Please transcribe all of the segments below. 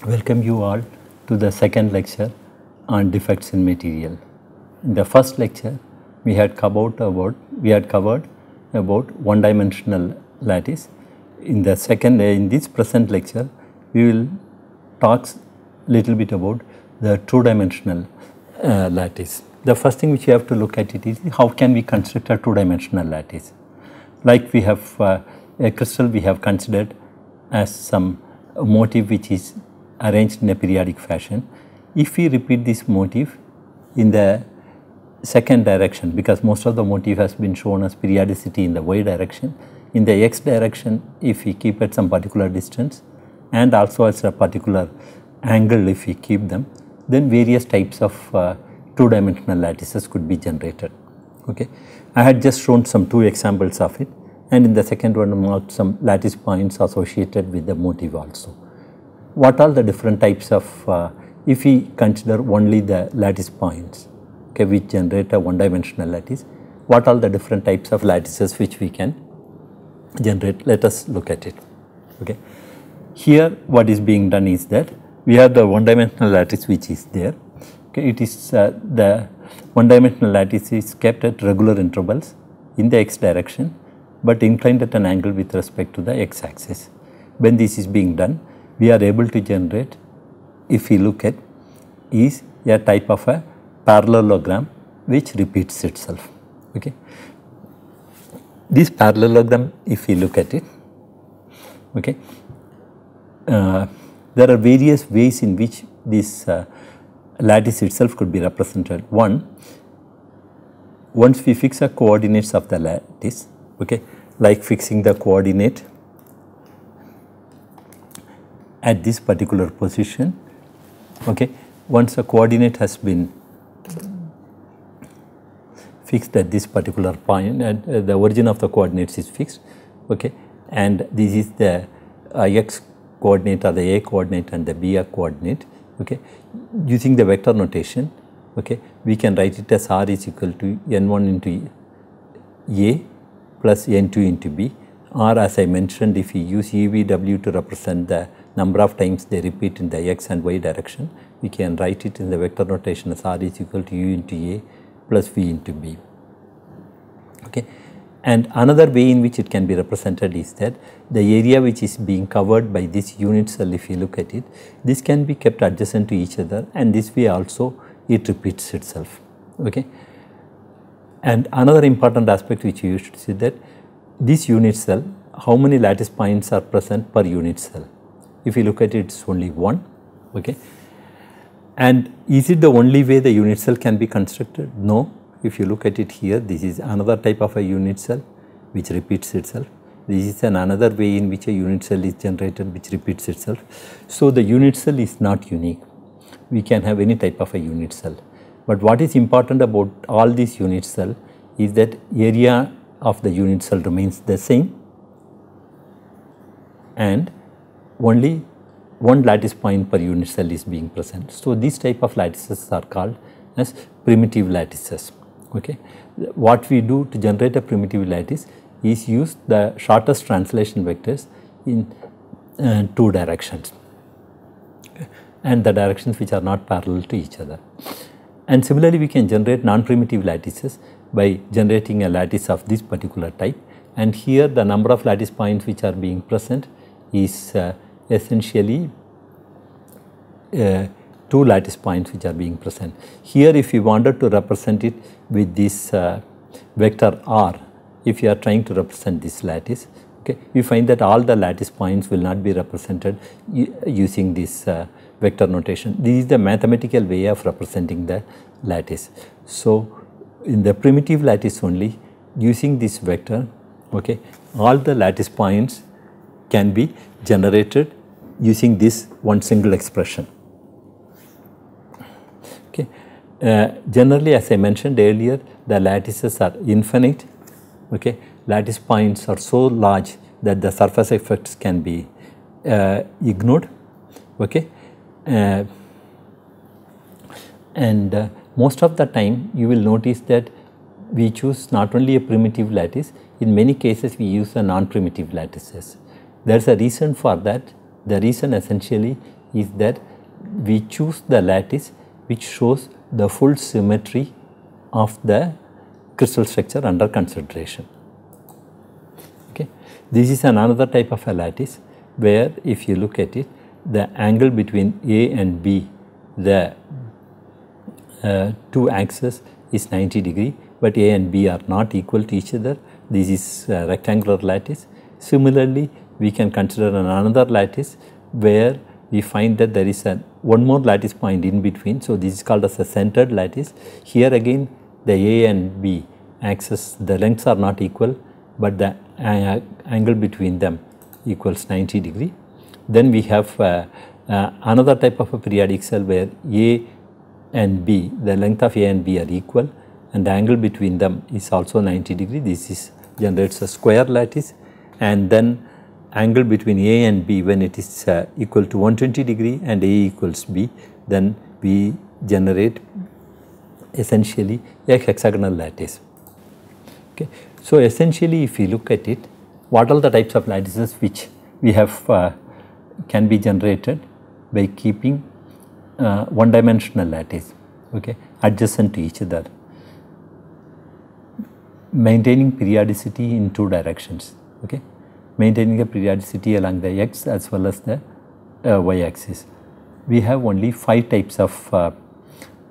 Welcome you all to the second lecture on defects in material. In the first lecture, we had covered about one-dimensional lattice. In this present lecture, we will talk little bit about the two-dimensional lattice. The first thing which you have to look at it is how can we construct a two-dimensional lattice. Like we have a crystal we have considered as some motif which is arranged in a periodic fashion. If we repeat this motif in the second direction, because most of the motif has been shown as periodicity in the y direction, in the x direction if we keep at some particular distance and also at a particular angle if we keep them, then various types of two-dimensional lattices could be generated. Okay. I had just shown some two examples of it, and in the second one marked some lattice points associated with the motif also. What are the different types of, if we consider only the lattice points, okay, which generate a one-dimensional lattice, what are the different types of lattices which we can generate? Let us look at it. Okay. Here what is being done is that we have the one-dimensional lattice which is there. Okay. It is the one-dimensional lattice is kept at regular intervals in the x direction, but inclined at an angle with respect to the x axis. When this is being done, we are able to generate, if we look at, is a type of a parallelogram which repeats itself. Okay. This parallelogram, if we look at it, okay, there are various ways in which this lattice itself could be represented. One, once we fix the coordinates of the lattice, okay, like fixing the coordinate at this particular position, okay, once a coordinate has been fixed at this particular point and the origin of the coordinates is fixed, okay, and this is the x coordinate or the a coordinate and the b coordinate, okay, using the vector notation, okay, we can write it as r is equal to n1 into a plus n2 into b, or as I mentioned, if we use EVW to represent the number of times they repeat in the x and y direction, we can write it in the vector notation as r is equal to u into a plus v into b. Okay. And another way in which it can be represented is that the area which is being covered by this unit cell, if you look at it, this can be kept adjacent to each other, and this way also it repeats itself. Okay. And another important aspect which you should see that this unit cell, how many lattice points are present per unit cell? If you look at it, it's only one. Okay. And is it the only way the unit cell can be constructed? No. If you look at it here, this is another type of a unit cell which repeats itself. This is another way in which a unit cell is generated which repeats itself. So the unit cell is not unique. We can have any type of a unit cell. But what is important about all these unit cell is that area of the unit cell remains the same and only one lattice point per unit cell is being present. So these type of lattices are called as primitive lattices. Okay. What we do to generate a primitive lattice is use the shortest translation vectors in two directions, okay, and the directions which are not parallel to each other. And similarly, we can generate non-primitive lattices by generating a lattice of this particular type, and here the number of lattice points which are being present is essentially two lattice points which are being present. Here if we wanted to represent it with this vector r, if you are trying to represent this lattice, okay, you find that all the lattice points will not be represented using this vector notation. This is the mathematical way of representing the lattice. So in the primitive lattice only, using this vector, okay, all the lattice points can be generated using this one single expression. Okay. Generally, as I mentioned earlier, the lattices are infinite. Okay. Lattice points are so large that the surface effects can be ignored. Okay. And most of the time you will notice that we choose not only a primitive lattice, in many cases we use a non-primitive lattices. There is a reason for that. The reason essentially is that we choose the lattice which shows the full symmetry of the crystal structure under consideration. Okay. This is another type of a lattice where if you look at it, the angle between A and B, the two axes is 90 degree, but A and B are not equal to each other. This is a rectangular lattice. Similarly, we can consider another lattice where we find that there is one more lattice point in between. So, this is called as a centered lattice. Here again the A and B axes, the lengths are not equal, but the angle between them equals 90 degree. Then we have another type of a periodic cell where A and B, the length of A and B are equal and the angle between them is also 90 degree. This generates a square lattice, and then angle between A and B when it is equal to 120 degree and A equals B, then we generate essentially a hexagonal lattice. Okay. So, essentially if we look at it, what are the types of lattices which we have can be generated by keeping one dimensional lattice, okay, adjacent to each other, maintaining periodicity in two directions, okay, maintaining a periodicity along the x as well as the y axis. We have only 5 types of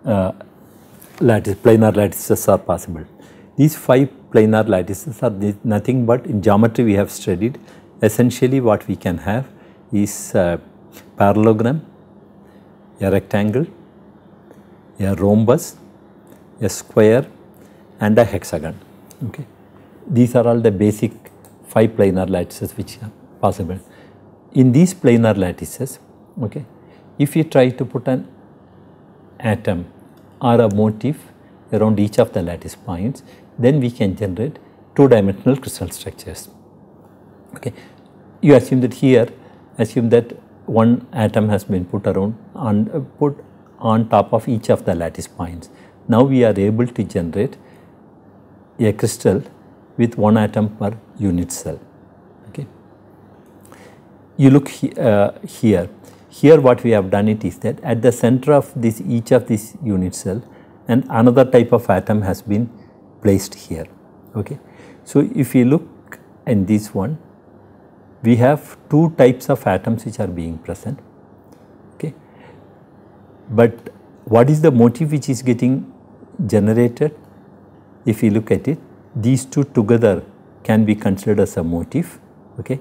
planar lattices are possible. These 5 planar lattices are nothing but in geometry we have studied. Essentially what we can have is a parallelogram, a rectangle, a rhombus, a square and a hexagon. Okay. These are all the basic 5 planar lattices which are possible. In these planar lattices, okay, if you try to put an atom or a motif around each of the lattice points, then we can generate 2-dimensional crystal structures. Okay. You assume that here, assume that one atom has been put on top of each of the lattice points. Now we are able to generate a crystal with 1 atom per unit cell. Okay. You look here. Here what we have done it is that at the center of each of these unit cell, and another type of atom has been placed here. Okay. So if you look in this one, we have 2 types of atoms which are being present. Okay. But what is the motif which is getting generated? If you look at it, these 2 together can be considered as a motif, okay,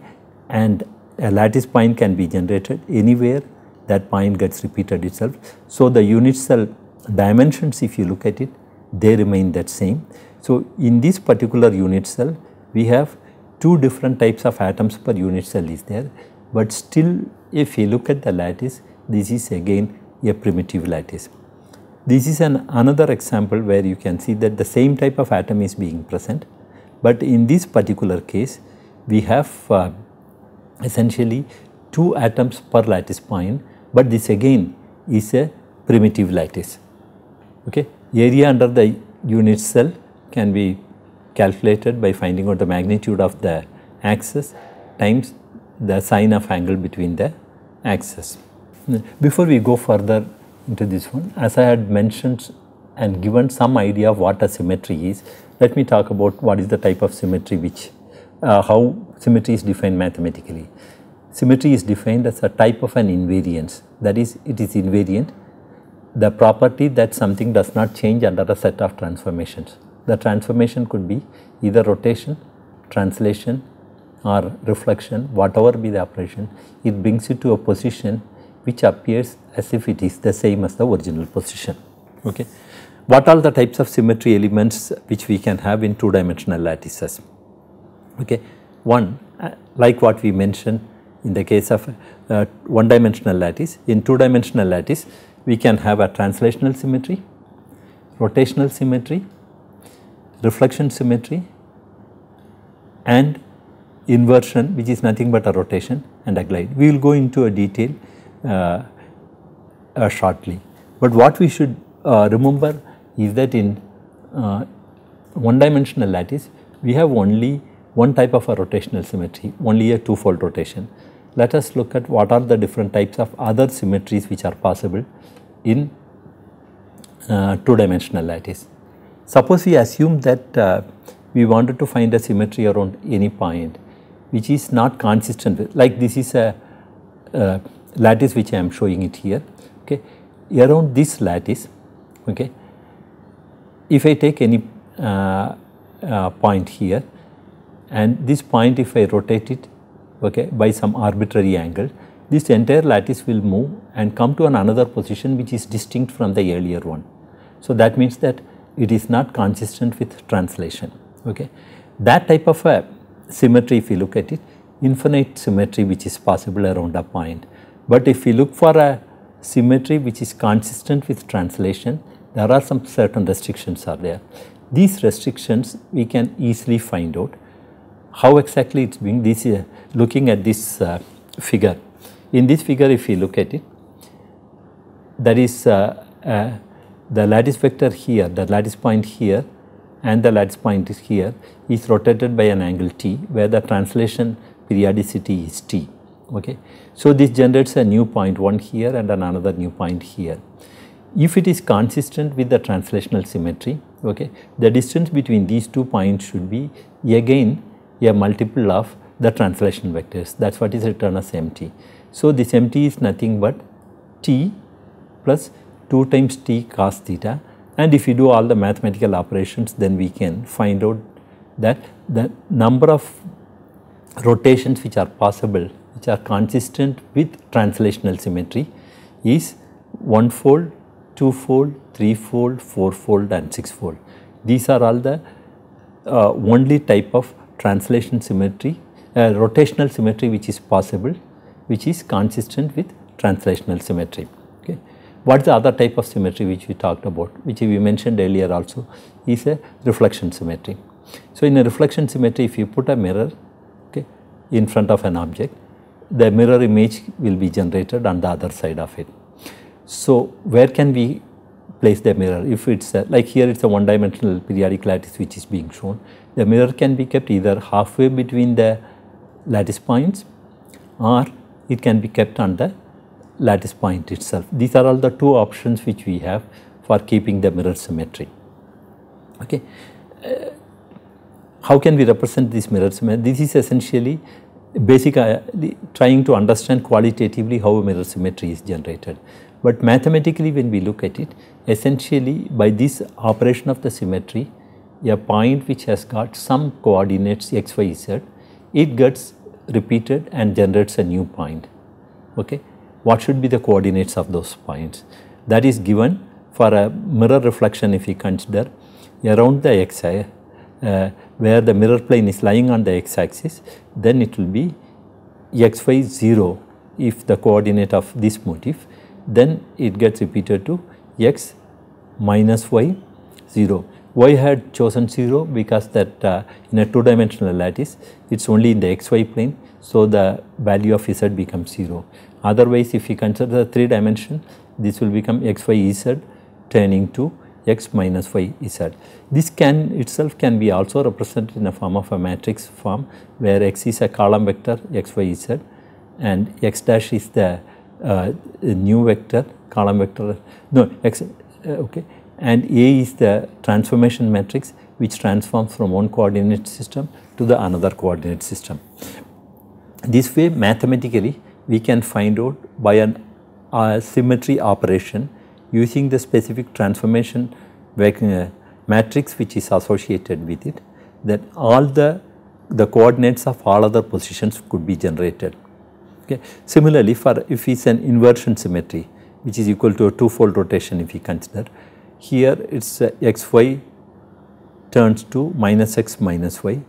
and a lattice point can be generated anywhere that point gets repeated itself. So the unit cell dimensions, if you look at it, they remain that same. So in this particular unit cell, we have 2 different types of atoms per unit cell is there, but still if you look at the lattice, this is again a primitive lattice. This is another example where you can see that the same type of atom is being present, but in this particular case we have essentially 2 atoms per lattice point, but this again is a primitive lattice. Okay. Area under the unit cell can be calculated by finding out the magnitude of the axis times the sine of angle between the axes. Before we go further into this one, as I had mentioned and given some idea of what a symmetry is, let me talk about what is the type of symmetry which, how symmetry is defined mathematically. Symmetry is defined as a type of an invariance, that is, it is invariant, the property that something does not change under a set of transformations. The transformation could be either rotation, translation or reflection, whatever be the operation, it brings you to a position which appears as if it is the same as the original position. Okay. What are the types of symmetry elements which we can have in 2-dimensional lattices? Okay. One, like what we mentioned in the case of 1-dimensional lattice, in 2-dimensional lattice we can have a translational symmetry, rotational symmetry, reflection symmetry and inversion, which is nothing but a rotation and a glide. We will go into a detail shortly. But what we should remember is that in 1-dimensional lattice we have only one type of a rotational symmetry, only a 2-fold rotation. let us look at what are the different types of other symmetries which are possible in two-dimensional lattice. Suppose we assume that we wanted to find a symmetry around any point which is not consistent with, like this is a lattice which I am showing it here. Okay, around this lattice, okay, if I take any point here, and this point if I rotate it, okay, by some arbitrary angle, this entire lattice will move and come to another position which is distinct from the earlier one. So that means that it is not consistent with translation. Okay, that type of a symmetry, if you look at it, infinite symmetry which is possible around a point. But if we look for a symmetry which is consistent with translation, there are some certain restrictions are there. These restrictions we can easily find out. How exactly it's being, this looking at this figure. In this figure, if you look at it, that is the lattice vector here, the lattice point here and the lattice point is here is rotated by an angle t, where the translation periodicity is t. Okay. So this generates a new point, one here and another new point here. If it is consistent with the translational symmetry, okay, the distance between these 2 points should be again a multiple of the translation vectors. That's what is written as mt. So this mt is nothing but t plus 2 times t cos theta, and if you do all the mathematical operations, then we can find out that the number of rotations which are possible, which are consistent with translational symmetry, is 1-fold, 2-fold, 3-fold, 4-fold and 6-fold. These are all the only type of translation symmetry, rotational symmetry which is possible, which is consistent with translational symmetry. Okay. What is the other type of symmetry which we talked about, which we mentioned earlier also, is a reflection symmetry. So in a reflection symmetry, if you put a mirror, okay, in front of an object, the mirror image will be generated on the other side of it. So where can we place the mirror? If it's like here, it's a one-dimensional periodic lattice which is being shown. The mirror can be kept either halfway between the lattice points, or it can be kept on the lattice point itself. These are all the 2 options which we have for keeping the mirror symmetry. Okay. How can we represent this mirror symmetry? This is essentially basic trying to understand qualitatively how a mirror symmetry is generated. But mathematically, when we look at it, essentially by this operation of the symmetry, a point which has got some coordinates x, y, z, it gets repeated and generates a new point. Okay. What should be the coordinates of those points? That is given for a mirror reflection. If we consider around the x, where the mirror plane is lying on the x axis, then it will be x, y, 0 if the coordinate of this motif, then it gets repeated to x minus y 0. Y had chosen 0 because that in a 2-dimensional lattice, it's only in the xy plane, so the value of z becomes 0. Otherwise, if we consider the 3-dimension, this will become x, y, z turning to x minus y z. This can itself can be also represented in a form of a matrix form, where x is a column vector x, y, z, and x dash is the new vector, column vector, no, x, okay, and A is the transformation matrix which transforms from one coordinate system to the another coordinate system. This way, mathematically, we can find out by a symmetry operation using the specific transformation matrix which is associated with it, that all the coordinates of all other positions could be generated. Okay. Similarly, for if it's an inversion symmetry which is equal to a 2-fold rotation, if we consider, here it's xy turns to minus x minus y,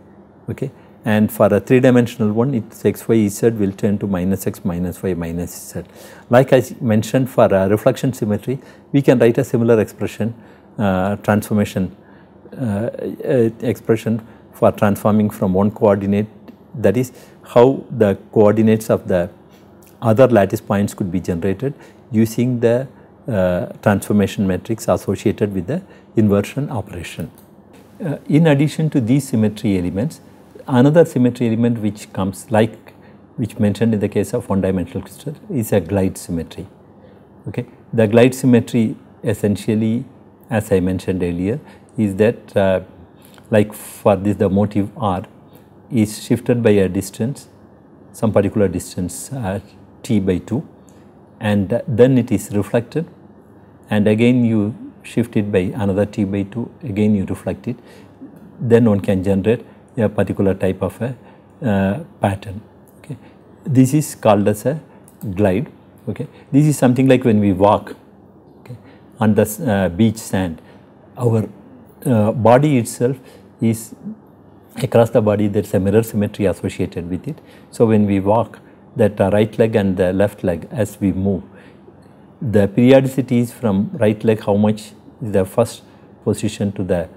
okay, and for a 3-dimensional one, it's x, y, z will turn to minus x minus y minus z. Like I mentioned, for a reflection symmetry, we can write a similar expression, transformation expression for transforming from one coordinate, that is how the coordinates of the other lattice points could be generated using the transformation matrix associated with the inversion operation. In addition to these symmetry elements, another symmetry element which comes like which mentioned in the case of one-dimensional crystal, is a glide symmetry. Okay. The glide symmetry essentially, as I mentioned earlier, is that like for this the motive R is shifted by a distance, some particular distance t by 2, and then it is reflected, and again you shift it by another t by 2, again you reflect it, then one can generate a particular type of a pattern. Okay. This is called as a glide. Okay. This is something like when we walk, okay, on the beach sand, our body itself is across the body, there is a mirror symmetry associated with it. So when we walk, that right leg and the left leg, as we move, the periodicity is from right leg, how much is the first position to the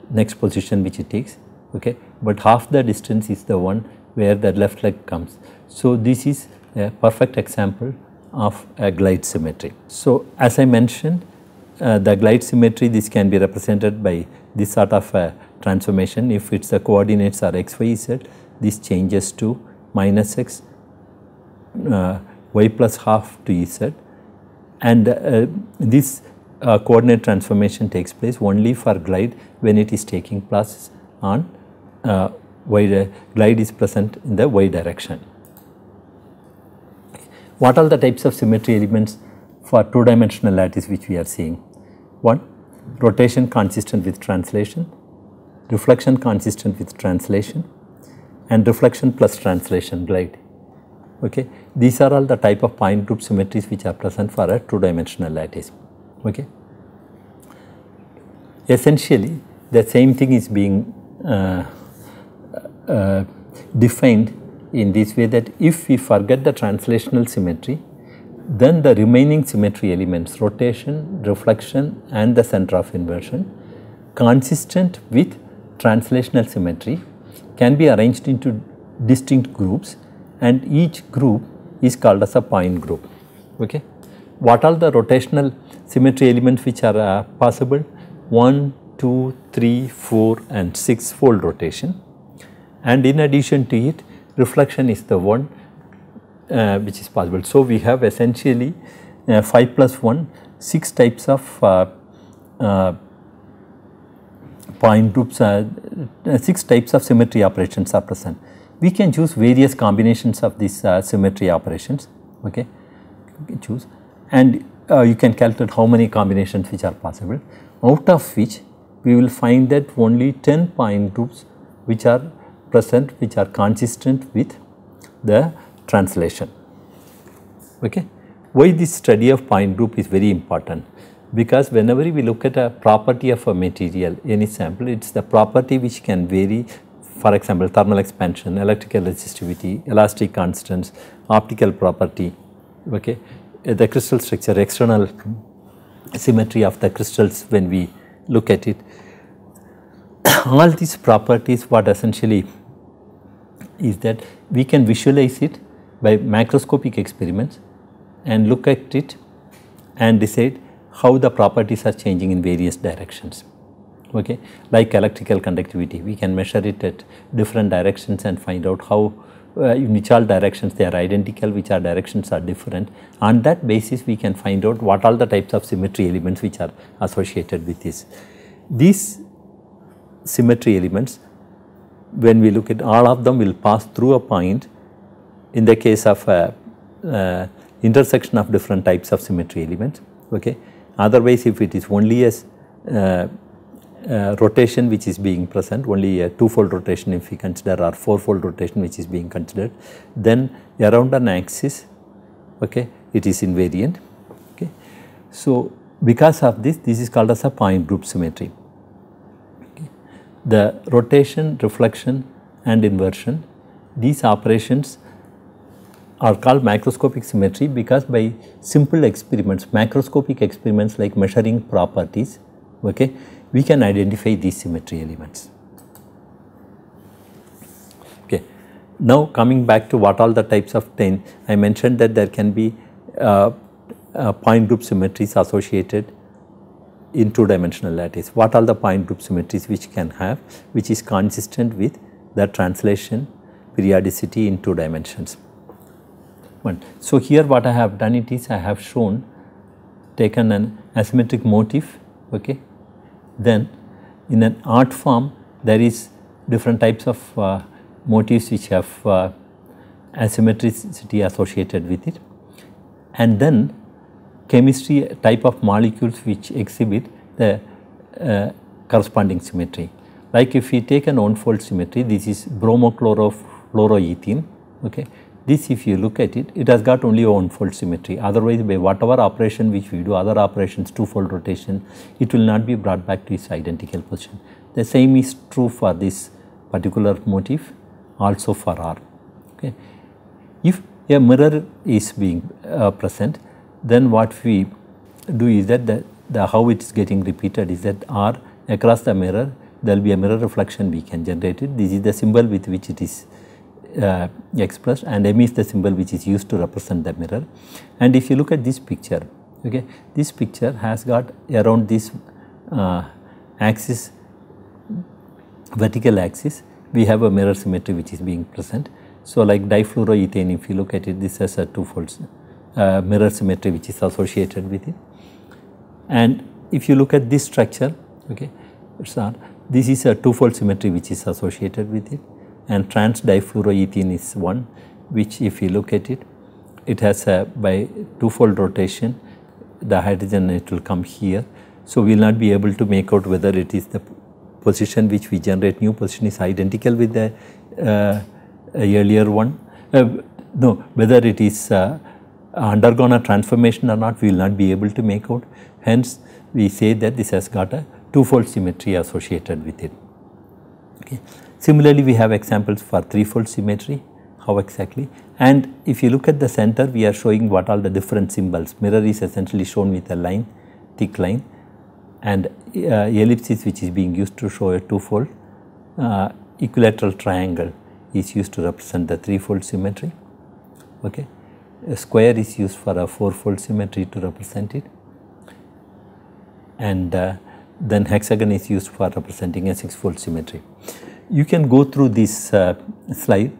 next position which it takes, okay, but half the distance is the one where the left leg comes. So this is a perfect example of a glide symmetry. So as I mentioned, the glide symmetry, this can be represented by this sort of a transformation. If its the coordinates are x, y, z, this changes to minus x, y plus half to z, and this coordinate transformation takes place only for glide when it is taking place on y. Glide is present in the y direction. What are the types of symmetry elements for two-dimensional lattice which we are seeing? 1. Rotation consistent with translation, reflection consistent with translation, and reflection plus translation glide. Okay. These are all the type of point group symmetries which are present for a two-dimensional lattice. Okay. Essentially, the same thing is being defined in this way, that if we forget the translational symmetry, then the remaining symmetry elements, rotation, reflection, and the center of inversion, consistent with translational symmetry, can be arranged into distinct groups, and each group is called as a point group. Okay. What are the rotational symmetry elements which are possible? 1, 2, 3, 4 and 6 fold rotation, and in addition to it, reflection is the one which is possible. So we have essentially 5 plus 1, 6 types of point groups, 6 types of symmetry operations are present. We can choose various combinations of these symmetry operations. Okay, choose, and you can calculate how many combinations which are possible, out of which we will find that only 10 point groups which are present, which are consistent with the translation. Okay. Why this study of point group is very important? Because whenever we look at a property of a material, any sample, it is the property which can vary. For example, thermal expansion, electrical resistivity, elastic constants, optical property, okay, the crystal structure, external symmetry of the crystals when we look at it. All these properties, what essentially is that we can visualize it by macroscopic experiments and look at it and decide how the properties are changing in various directions. Okay. Like electrical conductivity, we can measure it at different directions and find out how in which all directions they are identical, which are directions are different. On that basis, we can find out what all the types of symmetry elements which are associated with this. These symmetry elements, when we look at all of them, will pass through a point in the case of intersection of different types of symmetry elements. Okay. Otherwise, if it is only as rotation which is being present, only a two-fold rotation if we consider, or four-fold rotation which is being considered, then around an axis, okay, it is invariant. Okay. So because of this, this is called as a point group symmetry. Okay. The rotation, reflection and inversion, these operations are called macroscopic symmetry because by simple experiments, macroscopic experiments like measuring properties, okay, we can identify these symmetry elements. Okay. Now coming back to what all the types of 10, I mentioned that there can be point group symmetries associated in two-dimensional lattice. What are the point group symmetries which can have, which is consistent with the translation periodicity in 2 dimensions. one. So here what I have done it is I have shown, taken an asymmetric motif, okay. Then in an art form there is different types of motifs which have asymmetricity associated with it, and then chemistry type of molecules which exhibit the corresponding symmetry. Like if we take an one-fold symmetry, this is bromochlorofluoroethene, okay. This, if you look at it, it has got only a one-fold symmetry. Otherwise, by whatever operation which we do, other operations, two-fold rotation, it will not be brought back to its identical position. The same is true for this particular motif, also for R. Okay. If a mirror is being present, then what we do is that how it is getting repeated is that R across the mirror, there will be a mirror reflection we can generate it. This is the symbol with which it is expressed, and M is the symbol which is used to represent the mirror. And if you look at this picture, okay, this picture has got around this axis, vertical axis, we have a mirror symmetry which is being present. So like difluoroethane, if you look at it, this has a two-fold mirror symmetry which is associated with it. And if you look at this structure, okay, this is a two-fold symmetry which is associated with it, and trans difluoroethane is one, which if you look at it, it has a by two-fold rotation, the hydrogen it will come here. So we will not be able to make out whether it is the position which we generate, new position is identical with the earlier one. No, whether it is undergone a transformation or not, we will not be able to make out. Hence, we say that this has got a two-fold symmetry associated with it. Okay. Similarly, we have examples for three-fold symmetry. How exactly? And if you look at the center, we are showing what are the different symbols. Mirror is essentially shown with a line, thick line, and ellipsis which is being used to show a two-fold. Equilateral triangle is used to represent the three-fold symmetry. Okay. A square is used for a four-fold symmetry to represent it, and then hexagon is used for representing a six-fold symmetry. You can go through this slide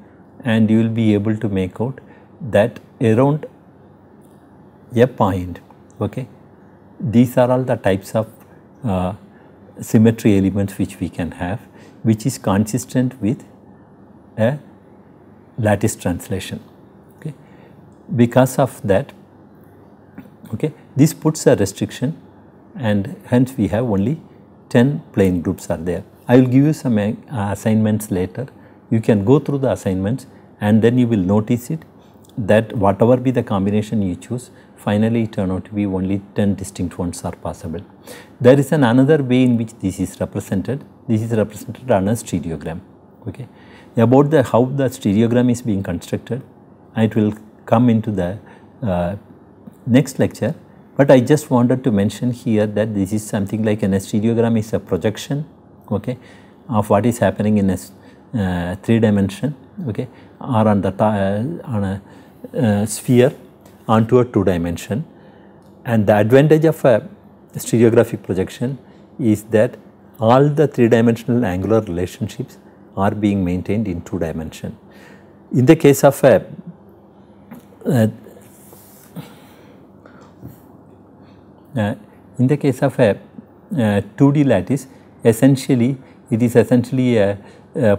and you will be able to make out that around a point, okay, these are all the types of symmetry elements which we can have, which is consistent with a lattice translation. Okay. Because of that, okay, this puts a restriction, and hence we have only 10 plane groups are there. I will give you some assignments later. You can go through the assignments and then you will notice it that whatever be the combination you choose, finally it turn out to be only 10 distinct ones are possible. There is another way in which this is represented. This is represented on a stereogram. Okay. About how the stereogram is being constructed, it will come into the next lecture. But I just wanted to mention here that this is something like a stereogram is a projection, okay, of what is happening in a 3 dimension, okay, or on a sphere onto a 2 dimension. And the advantage of a stereographic projection is that all the 3-dimensional angular relationships are being maintained in 2 dimension. In the case of a in the case of a 2D lattice, essentially it is essentially a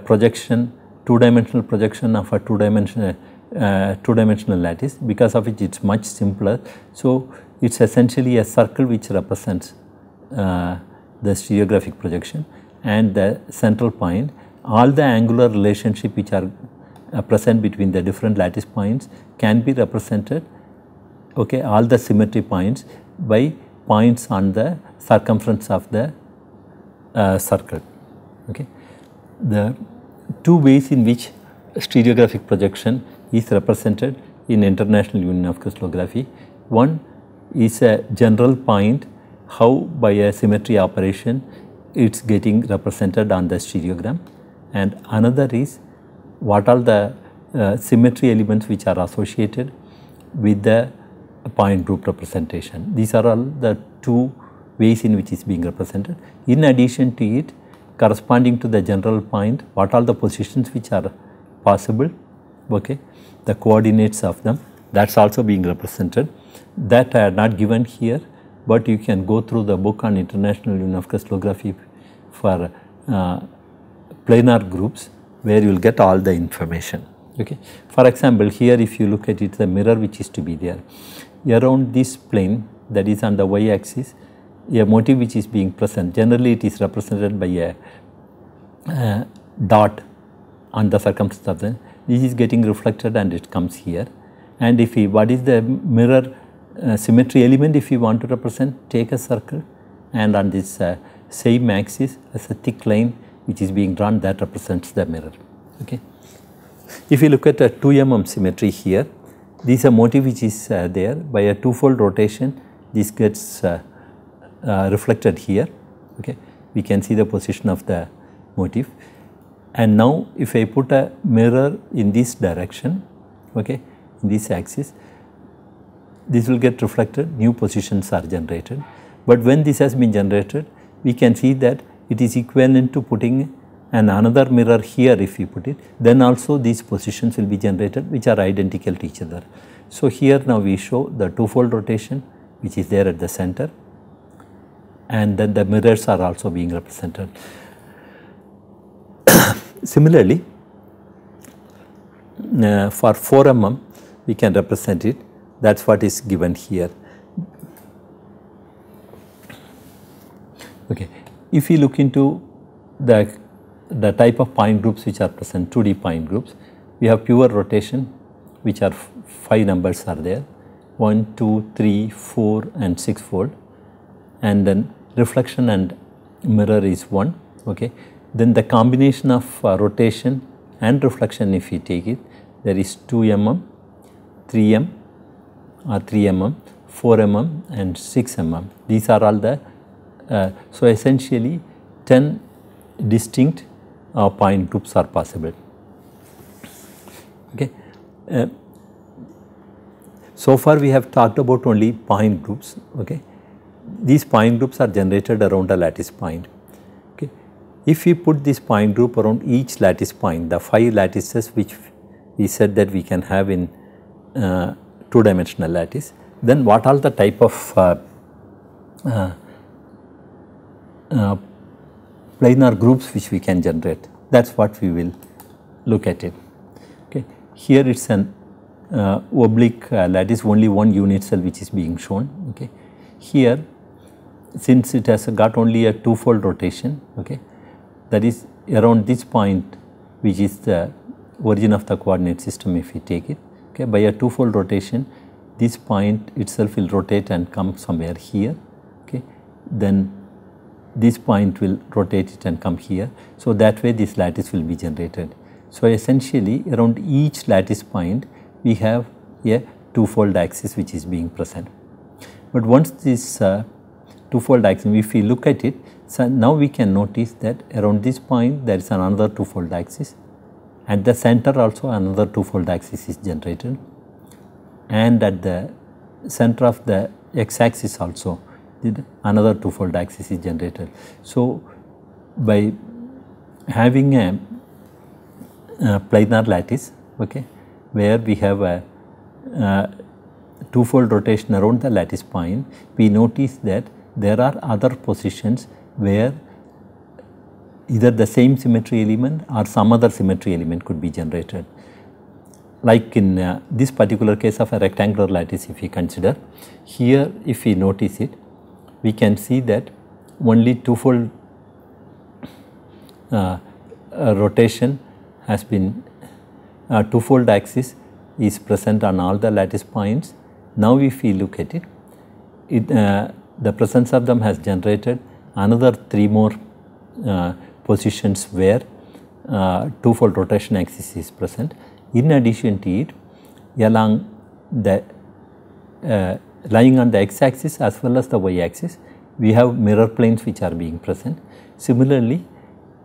projection, 2-dimensional projection of a 2-dimensional lattice, because of which it is much simpler. So it is essentially a circle which represents the stereographic projection, and the central point, all the angular relationship which are present between the different lattice points can be represented, okay, all the symmetry points by points on the circumference of the circle. Okay. The 2 ways in which stereographic projection is represented in International Union of Crystallography. One is a general point, how by a symmetry operation it is getting represented on the stereogram, and another is what are the symmetry elements which are associated with the point group representation. These are all the 2 ways in which it is being represented. In addition to it, corresponding to the general point, what are the positions which are possible, okay, the coordinates of them, That is also being represented. That I had not given here, but you can go through the book on International Union of Crystallography for planar groups, where you will get all the information. Okay. For example, here if you look at it, the mirror which is to be there around this plane, that is on the y axis, a motif which is being present. Generally it is represented by a dot on the circumference of the, this is getting reflected and it comes here. And if we, what is the mirror symmetry element, if you want to represent, take a circle, and on this same axis as a thick line which is being drawn, that represents the mirror. Okay. If you look at a 2 mm symmetry here, this is a motif which is there. By a twofold rotation, this gets reflected here. Okay. We can see the position of the motif. And now if I put a mirror in this direction, okay, in this axis, this will get reflected, new positions are generated. But when this has been generated, we can see that it is equivalent to putting another mirror here. If we put it, then also these positions will be generated which are identical to each other. So here now we show the twofold rotation which is there at the center, and then the mirrors are also being represented. Similarly, for 4 mm we can represent it. That is what is given here. Okay. If we look into the type of point groups which are present, 2D point groups, we have pure rotation, which are 5 numbers are there, 1, 2, 3, 4 and 6 fold, and then reflection and mirror is 1. Okay. Then the combination of rotation and reflection, if we take it, there is 2 mm, 3 mm or 3 mm, 4 mm and 6 mm. These are all the, so essentially 10 distinct point groups are possible. Okay. So far we have talked about only point groups. Okay. These point groups are generated around a lattice point. Okay. If we put this point group around each lattice point, the 5 lattices which we said that we can have in 2-dimensional lattice, then what are the type of planar groups which we can generate? That is what we will look at it. Okay. Here it is an oblique lattice, only one unit cell which is being shown. Okay. Here, since it has got only a twofold rotation, okay, that is around this point which is the origin of the coordinate system, if we take it, okay, by a twofold rotation, this point itself will rotate and come somewhere here. Okay. Then this point will rotate it and come here. So that way this lattice will be generated. So essentially around each lattice point we have a twofold axis which is being present. But once this twofold axis, if we look at it, so now we can notice that around this point there is another twofold axis. At the center also another twofold axis is generated, and at the center of the x-axis also another twofold axis is generated. So by having a planar lattice, okay, where we have a twofold rotation around the lattice point, we notice that there are other positions where either the same symmetry element or some other symmetry element could be generated. Like in this particular case of a rectangular lattice, if we consider, here if we notice it, we can see that only twofold rotation has been, twofold axis is present on all the lattice points. Now if we look at it, the presence of them has generated another 3 more positions where twofold rotation axis is present. In addition to it, along the lying on the x-axis as well as the y-axis, we have mirror planes which are being present. Similarly,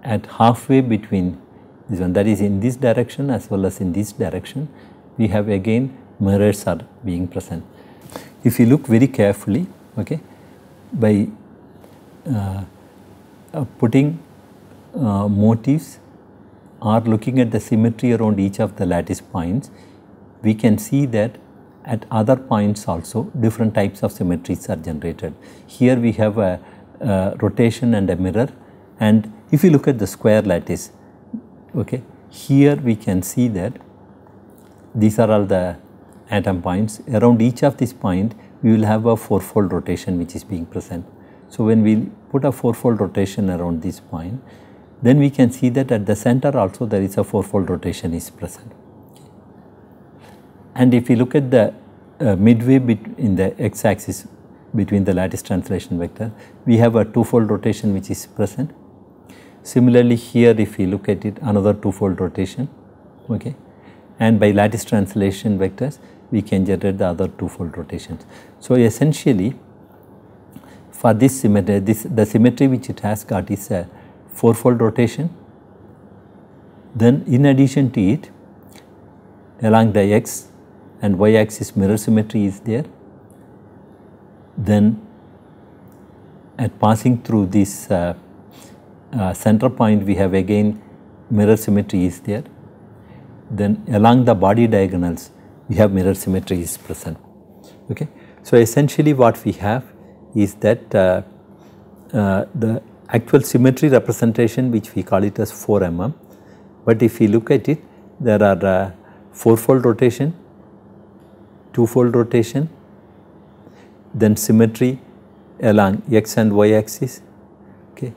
at halfway between this one, that is in this direction as well as in this direction, we have again mirrors are being present. If you look very carefully, okay, by putting motifs or looking at the symmetry around each of the lattice points, we can see that at other points also different types of symmetries are generated. Here we have a rotation and a mirror, and if you look at the square lattice, okay, here we can see that these are all the atom points. Around each of these points we will have a fourfold rotation which is being present. So when we put a fourfold rotation around this point, then we can see that at the center also there is a fourfold rotation is present. And if you look at the midway in the x-axis between the lattice translation vector, we have a twofold rotation which is present. Similarly here, if we look at it, another twofold rotation, okay, and by lattice translation vectors we can generate the other twofold rotations. So essentially for this symmetry, the symmetry which it has got is a fourfold rotation. Then in addition to it, along the x and y axis mirror symmetry is there. Then at passing through this center point, we have again mirror symmetry is there. Then along the body diagonals we have mirror symmetry is present. Okay. So essentially what we have is that the actual symmetry representation, which we call it as 4 mm, but if we look at it, there are fourfold rotation, twofold rotation, then symmetry along x and y axis, okay,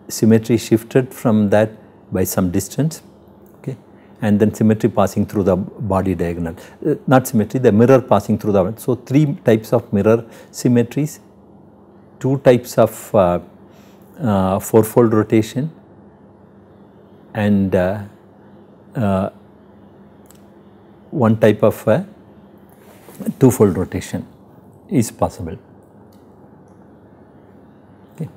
symmetry shifted from that by some distance, okay, and then symmetry passing through the body diagonal, not symmetry, the mirror passing through the, so 3 types of mirror symmetries, 2 types of fourfold rotation, and 1 type of twofold rotation is possible. Okay.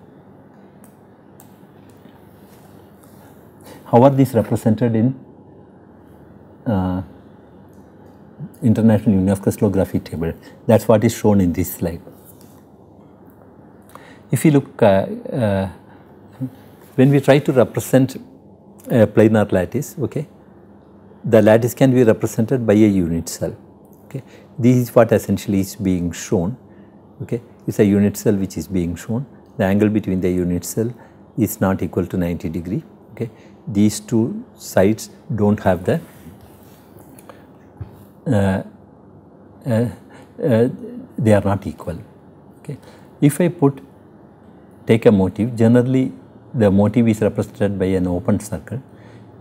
How are these represented in International Union of Crystallography table? That is what is shown in this slide. If you look, when we try to represent a planar lattice, okay, the lattice can be represented by a unit cell. Okay. This is what essentially is being shown. Okay. It is a unit cell which is being shown. The angle between the unit cell is not equal to 90 degree. Okay. These 2 sides do not have the they are not equal. Okay. If I take a motif, generally the motif is represented by an open circle.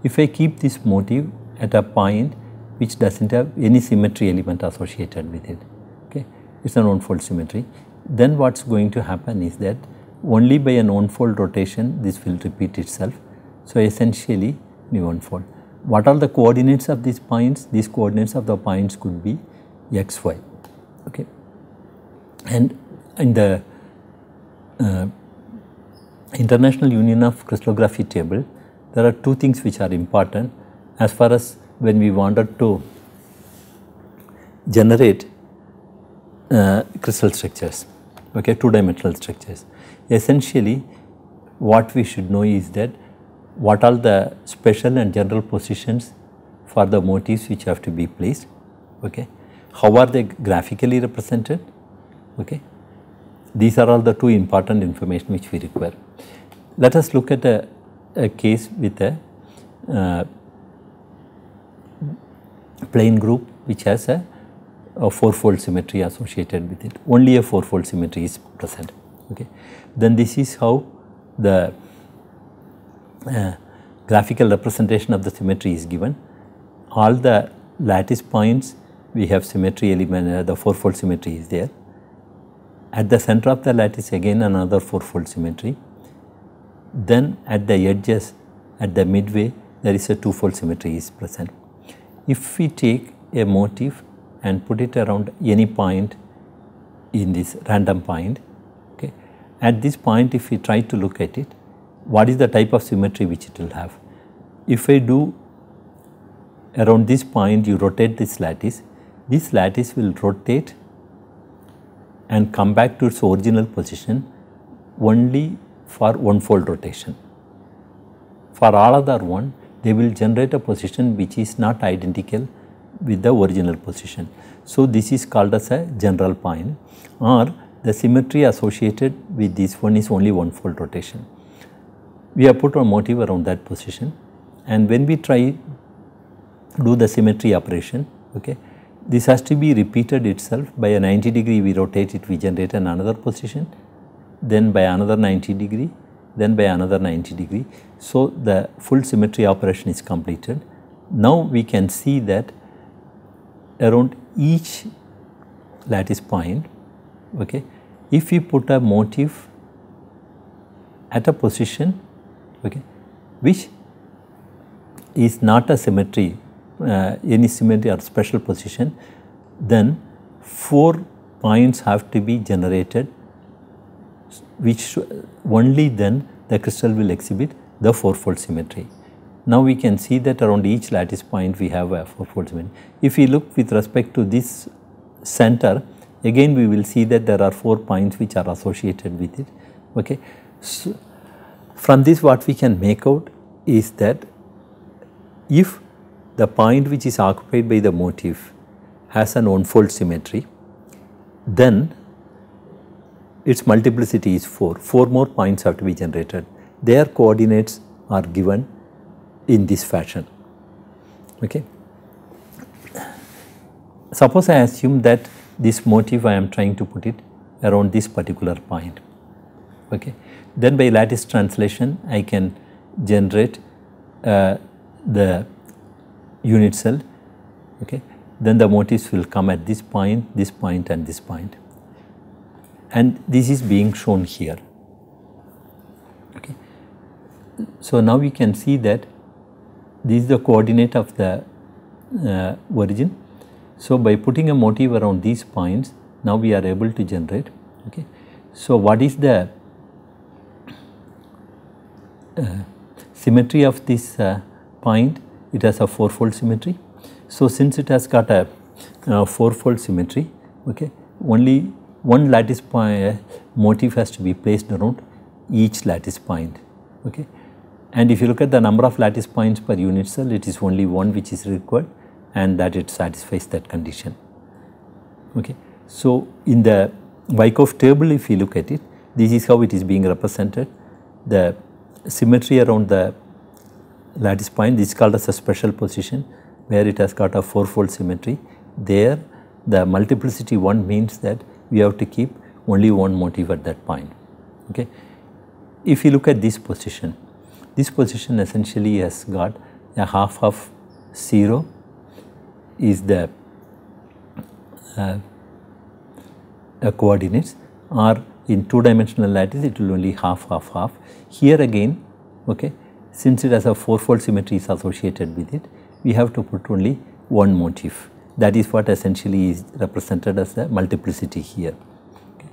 If I keep this motif at a point which does not have any symmetry element associated with it, okay, it is an one-fold symmetry, then what is going to happen is that only by an one-fold rotation this will repeat itself. So essentially one-fold. What are the coordinates of these points? These coordinates of the points could be x, y, okay, and in the International Union of Crystallography table, there are 2 things which are important as far as when we wanted to generate crystal structures, okay, 2-dimensional structures. Essentially what we should know is that what are the special and general positions for the motifs which have to be placed, okay, how are they graphically represented, okay. These are all the 2 important information which we require. Let us look at a case with a plane group which has a fourfold symmetry associated with it. Only a fourfold symmetry is present. Okay. Then this is how the graphical representation of the symmetry is given. All the lattice points we have symmetry element, the fourfold symmetry is there. At the center of the lattice again another fourfold symmetry. Then at the edges, at the midway, there is a twofold symmetry is present. If we take a motif and put it around any point in this random point, okay, at this point if we try to look at it, what is the type of symmetry which it will have? If I do around this point, you rotate this lattice will rotate and come back to its original position only for one-fold rotation. For all other one, they will generate a position which is not identical with the original position. So this is called as a general point, or the symmetry associated with this one is only one-fold rotation. We have put a motif around that position, and when we try do the symmetry operation, okay, this has to be repeated itself. By a 90 degree we rotate it, we generate another position, then by another 90 degree, then by another 90 degree. So the full symmetry operation is completed. Now we can see that around each lattice point, okay, if we put a motif at a position, okay, which is not a symmetry, any symmetry or special position, then 4 points have to be generated, which only then the crystal will exhibit the 4-fold symmetry. Now we can see that around each lattice point we have a 4-fold symmetry. If we look with respect to this center, again we will see that there are 4 points which are associated with it. Okay. So from this what we can make out is that if the point which is occupied by the motif has an one-fold symmetry, then its multiplicity is 4. 4 more points have to be generated. Their coordinates are given in this fashion. Okay. Suppose I assume that this motif I am trying to put it around this particular point. Okay. Then by lattice translation I can generate the unit cell. Okay. Then the motifs will come at this point and this point. And this is being shown here. Okay. So now we can see that this is the coordinate of the origin. So by putting a motif around these points, now we are able to generate. Okay. So what is the symmetry of this point? It has a 4-fold symmetry. So since it has got a 4-fold symmetry, okay, only one lattice point motif has to be placed around each lattice point. Okay. And if you look at the number of lattice points per unit cell, it is only one which is required, and that it satisfies that condition. Okay. So in the Wyckoff table, if you look at it, this is how it is being represented. The symmetry around the lattice point, this is called as a special position, where it has got a 4-fold symmetry. There the multiplicity 1 means that we have to keep only one motif at that point. Okay. If you look at this position essentially has got a half of 0 is the coordinates, or in 2-dimensional lattice it will only half. Here again, okay, since it has a 4-fold symmetry is associated with it, we have to put only one motif. That is what essentially is represented as the multiplicity here. Okay.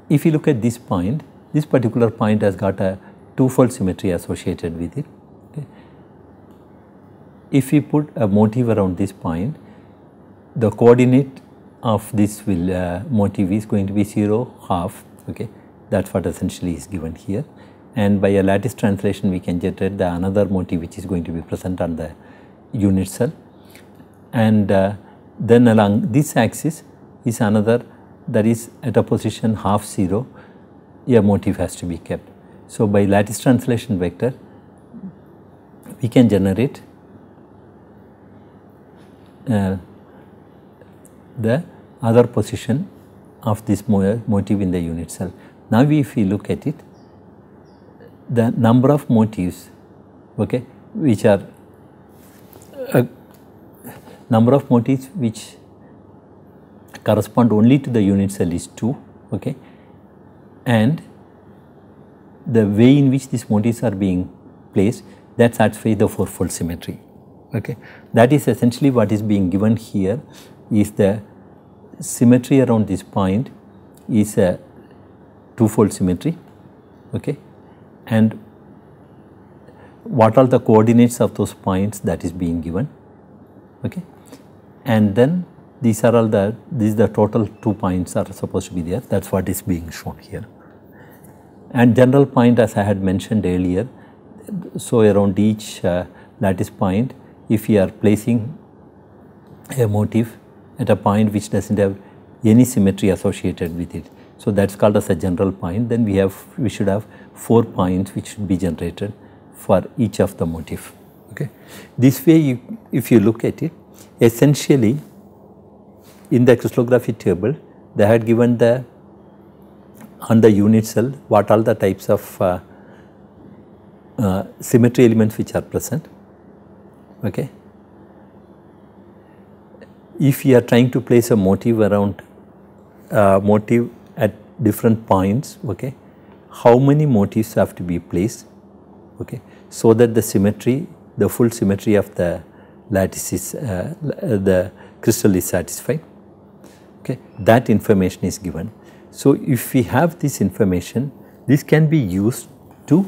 If you look at this point, this particular point has got a 2-fold symmetry associated with it. Okay. If we put a motif around this point, the coordinate of this motif is going to be 0, half. Okay. That's what essentially is given here. And by a lattice translation we can generate the another motif which is going to be present on the unit cell. And then along this axis is another, that is at a position half 0, a motif has to be kept. So by lattice translation vector we can generate the other position of this motif in the unit cell. Now if we look at it, the number of motifs, okay, which are number of motifs which correspond only to the unit cell is 2, okay, and the way in which these motifs are being placed, that satisfies the 4-fold symmetry. Okay. That is essentially what is being given here, is the symmetry around this point is a 2-fold symmetry. Okay. And what are the coordinates of those points, that is being given. Okay. And then these are all the total 2 points are supposed to be there. That's what is being shown here. And general point, as I had mentioned earlier, so around each lattice point if we are placing a motif at a point which does not have any symmetry associated with it. So, that is called as a general point. Then we should have 4 points which should be generated for each of the motif. Okay. This way if you look at it, essentially in the crystallography table they had given on the unit cell what all the types of symmetry elements which are present. Okay. If you are trying to place a motif around motif at different points, okay, how many motifs have to be placed, okay, so that the symmetry, the full symmetry of the lattice is, the crystal is satisfied. Okay, that information is given. So, if we have this information, this can be used to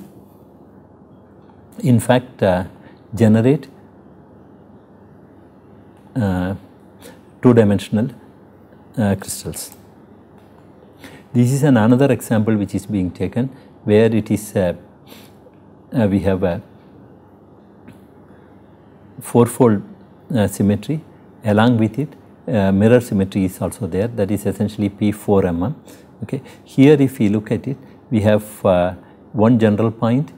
in fact generate two-dimensional crystals. This is another example which is being taken where it is we have a fourfold symmetry, along with it mirror symmetry is also there, that is essentially P4 mm. Okay. Here if we look at it, we have one general point,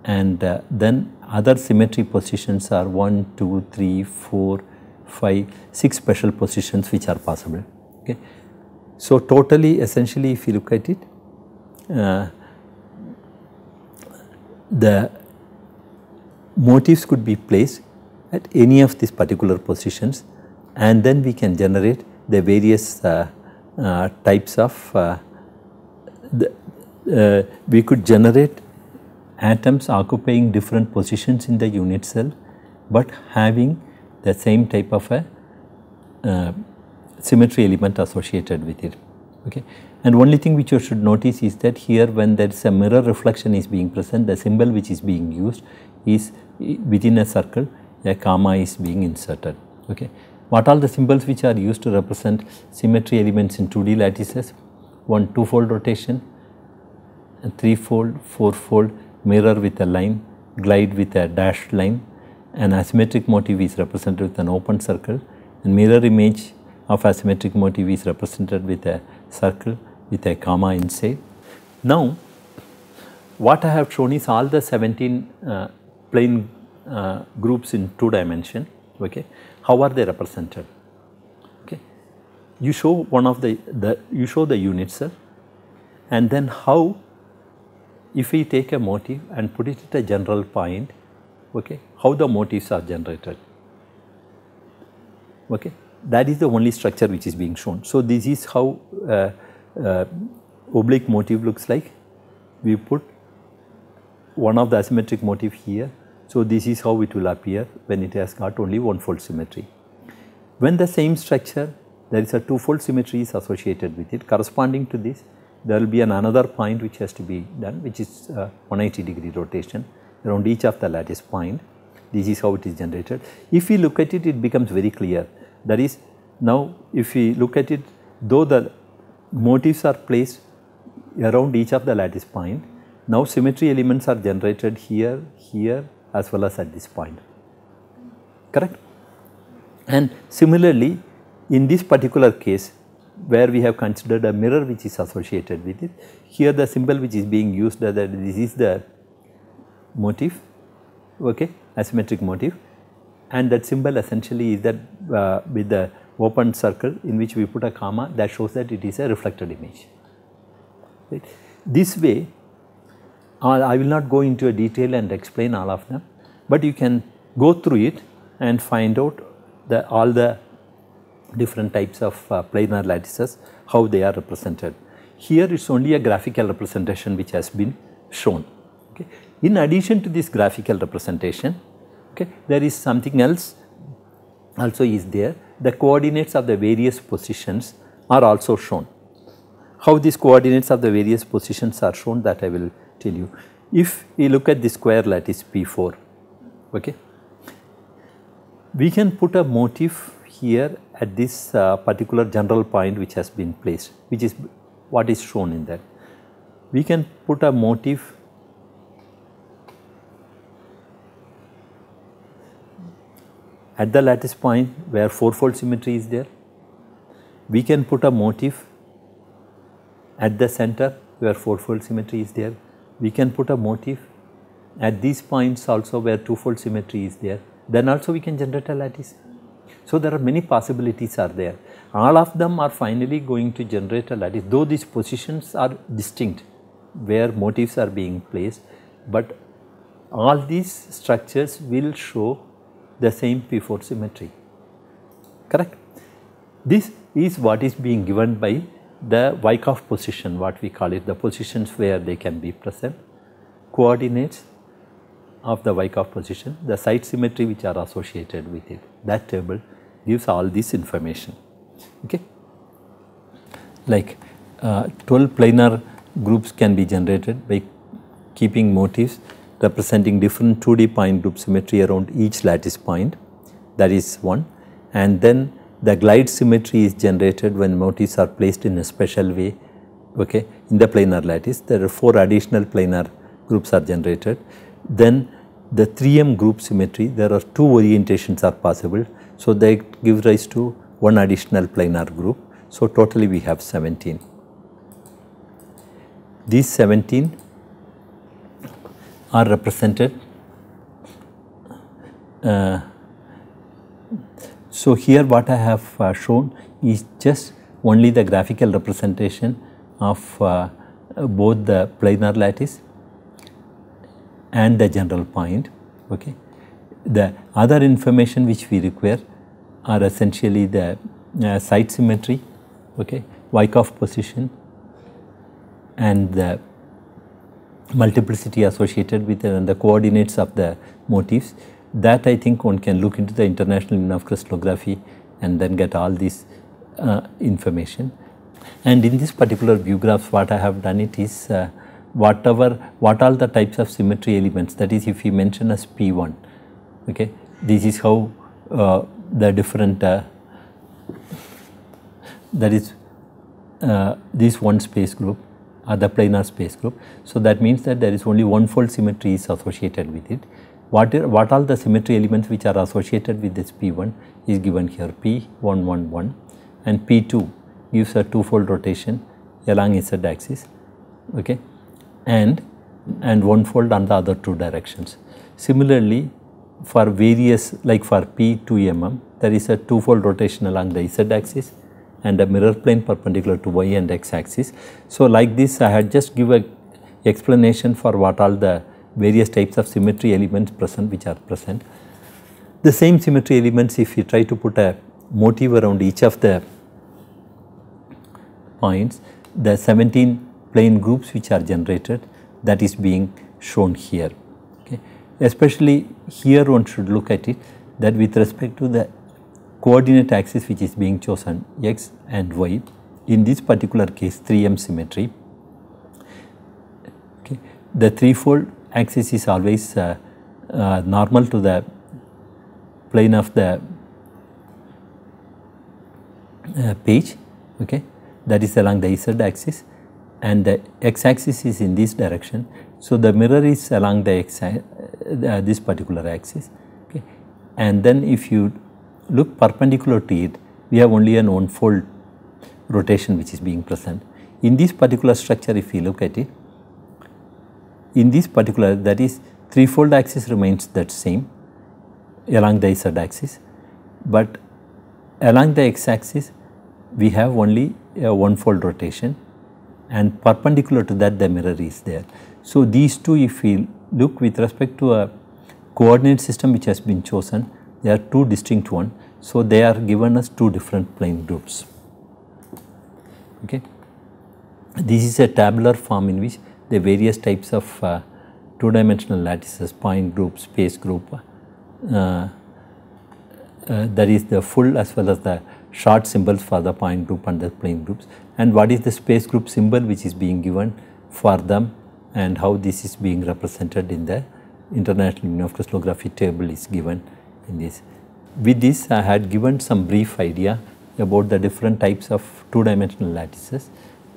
and then other symmetry positions are 1, 2, 3, 4, 5, 6 special positions which are possible. Okay. So, totally essentially if you look at it, the motifs could be placed at any of these particular positions, and then we can generate the various types of we could generate atoms occupying different positions in the unit cell, but having the same type of a symmetry element associated with it. Okay. And only thing which you should notice is that here when there is a mirror reflection is being present, the symbol which is being used is within a circle, a comma is being inserted. Okay. What are the symbols which are used to represent symmetry elements in 2D lattices? One, two-fold rotation, a three-fold, four-fold, mirror with a line, glide with a dashed line. An asymmetric motif is represented with an open circle, and mirror image of asymmetric motif is represented with a circle with a comma inside. Now, what I have shown is all the 17 plane groups in 2 dimension. Okay. How are they represented? Okay. You show one of you show the unit cell, and then how, if we take a motif and put it at a general point, okay, how the motifs are generated. Okay. That is the only structure which is being shown. So, this is how oblique motif looks like. We put one of the asymmetric motif here. So, this is how it will appear when it has got only one-fold symmetry. When the same structure, there is a two-fold symmetry is associated with it. Corresponding to this, there will be another point which has to be done, which is 180-degree rotation around each of the lattice point. This is how it is generated. If we look at it, it becomes very clear. That is, now if we look at it, though the motifs are placed around each of the lattice point, now symmetry elements are generated here, here, as well as at this point, correct? And similarly, in this particular case where we have considered a mirror which is associated with it, here the symbol which is being used, that this is the motif, okay, asymmetric motif, and that symbol essentially is that with the open circle in which we put a comma, that shows that it is a reflected image. Right. This way, I will not go into a detail and explain all of them, but you can go through it and find out all the different types of planar lattices, how they are represented. Here it is only a graphical representation which has been shown. Okay. In addition to this graphical representation, okay, there is something else also is there. The coordinates of the various positions are also shown. How these coordinates of the various positions are shown, that I will tell you. If we look at the square lattice P4, okay, we can put a motif here at this particular general point which has been placed, which is what is shown in that. We can put a motif at the lattice point where fourfold symmetry is there. We can put a motif at the center where fourfold symmetry is there. We can put a motif at these points also where twofold symmetry is there. Then also we can generate a lattice. So there are many possibilities are there. All of them are finally going to generate a lattice, though these positions are distinct where motifs are being placed, but all these structures will show the same P4 symmetry, correct? This is what is being given by the Wyckoff position, what we call it, the positions where they can be present, coordinates of the Wyckoff position, the site symmetry which are associated with it. That table gives all this information. Okay. Like 12 planar groups can be generated by keeping motifs representing different 2D point group symmetry around each lattice point, that is one. And then the glide symmetry is generated when motifs are placed in a special way, okay, in the planar lattice. There are 4 additional planar groups are generated. Then the 3M group symmetry, there are 2 orientations are possible. So they give rise to 1 additional planar group. So totally we have 17. These 17 are represented. So here what I have shown is just only the graphical representation of both the planar lattice and the general point. Okay. The other information which we require are essentially the site symmetry, okay, Wyckoff position, and the multiplicity associated with and the coordinates of the motifs. That I think one can look into the International Union of Crystallography and then get all this information. And in this particular view graphs, what I have done it is what all the types of symmetry elements, that is if we mention as P1, okay, this is how the different that is this one space group or the planar space group. So that means that there is only one fold symmetry is associated with it. What all the symmetry elements which are associated with this P1 is given here, P111, and P2 gives a twofold rotation along Z axis, okay, and one fold on the other 2 directions. Similarly, for various, like for P2mm, there is a twofold rotation along the Z axis and a mirror plane perpendicular to Y and X axis. So like this I had just give a explanation for what all the various types of symmetry elements present which are present. The same symmetry elements, if you try to put a motif around each of the points, the 17 plane groups which are generated, that is being shown here. Okay. Especially here one should look at it that with respect to the coordinate axis which is being chosen, X and Y, in this particular case 3M symmetry, okay, the threefold axis is always normal to the plane of the page, okay, that is along the Z axis, and the X axis is in this direction. So the mirror is along the X this particular axis, okay, and then if you look perpendicular to it, we have only an one fold rotation which is being present. In this particular structure, if we look at it, in this particular, that is threefold axis remains that same along the Z axis, but along the X axis we have only a one fold rotation, and perpendicular to that the mirror is there. So these two, if we look with respect to a coordinate system which has been chosen, they are two distinct ones. So they are given as two different plane groups. Okay. This is a tabular form in which the various types of two-dimensional lattices, point group, space group, that is the full as well as the short symbols for the point group and the plane groups, and what is the space group symbol which is being given for them, and how this is being represented in the International Union of Crystallography table is given in this. With this I had given some brief idea about the different types of two-dimensional lattices.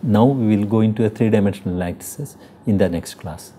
Now we will go into a three-dimensional lattices in the next class.